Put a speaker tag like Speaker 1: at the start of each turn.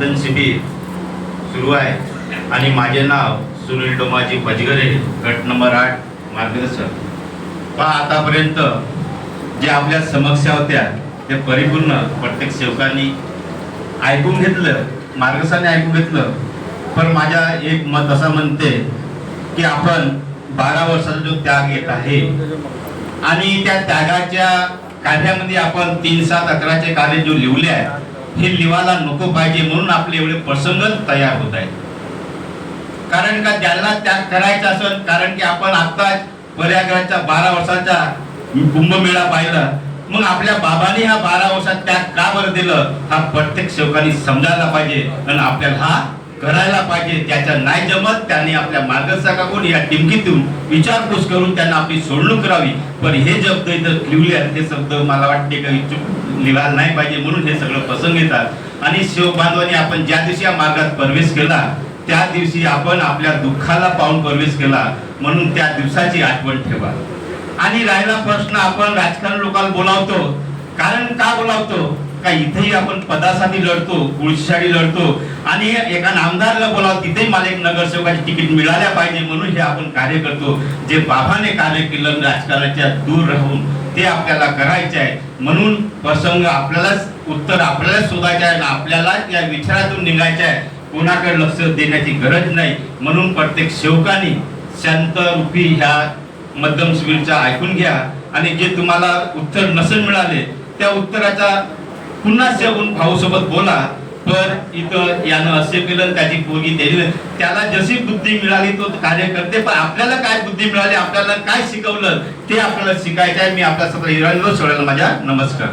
Speaker 1: मंथन शिबिर सुरू आहे आणि माझे नाव सुनील डोमाजी बजगरे, गट नंबर 8 मार्गदर्शक। आतापर्यंत जे आपल्या समस्या होत्या ते परिपूर्ण प्रत्येक सेवकांनी ऐकून घेतलं, मार्गदर्शकाने ऐकून घेतलं। पण माझा एक मत असं म्हणते की आपण 12 वर्षाचा जो त्याग येत आहे आणि त्या त्यागाच्या कार्यामध्ये आपण 3-7-11 कार्य जो लिहिले आहे हे लिवायला नको पाहिजे, म्हणून आपले एवढे प्रसंग तयार होत आहेत। कारण का ज्याला त्याग करायचा असेल, कारण की आपण आता पर्यागराचा 12 वर्षाचा कुंभमेळा पाहिला, मग आपल्या बाबांनी हा 12 वर्षात त्याग का बरं दिलं हा प्रत्येक सेवकांनी समजायला पाहिजे आणि आपल्याला हा करायला पाहिजे। त्याच्या नाही जमत त्यांनी आपल्या मार्गदर्शकाकडून या टिमकीतून विचारपूस करून त्यांना आपली सोडणूक करावी। पण हे शब्द इथं लिहिले आहेत ते शब्द मला वाटते का लिहायला नाही पाहिजे, म्हणून हे सगळं प्रसंग येतात। आणि शिव बांधवांनी आपण ज्या दिवशी या मार्गात प्रवेश केला त्या दिवशी आपण आपल्या दुःखाला पाहून प्रवेश केला, म्हणून त्या दिवसाची आठवण ठेवा। आणि राहिला प्रश्न, आपण राजकारण लोकांना बोलावतो, कारण का बोलावतो का इथेही आपण पदासाठी लढतो, पुढच्यासाठी लढतो आणि एका आमदारला बोलावतो तिथेही मला एक नगरसेवकाची तिकीट मिळाल्या पाहिजे, म्हणून हे आपण कार्य करतो। जे बाबाने कार्य केलं राजकारणाच्या दूर राहून ते आपल्याला करायचे आहे, म्हणून प्रसंग आपल्यालाच उत्तर आपल्यालाच शोधायचे आहे, आपल्याला या विचारातून निघायचे आहे, कोणाकडे लक्ष देण्याची गरज नाही। म्हणून प्रत्येक सेवकाने शांत रूपी ह्या मध्यम शिबिरचा ऐकून घ्या आणि जे तुम्हाला उत्तर नसेल मिळाले त्या उत्तराचा पुन्हा सेवून भाऊसोबत बोला। तर इथं यानं असे केलं, त्याची पोरगी दिली, त्याला जशी बुद्धी मिळाली तो कार्य करते, पण आपल्याला काय बुद्धी मिळाली, आपल्याला काय शिकवलं ते आपल्याला शिकायचं आहे। मी आपल्या सगळं सोडायला माझा नमस्कार।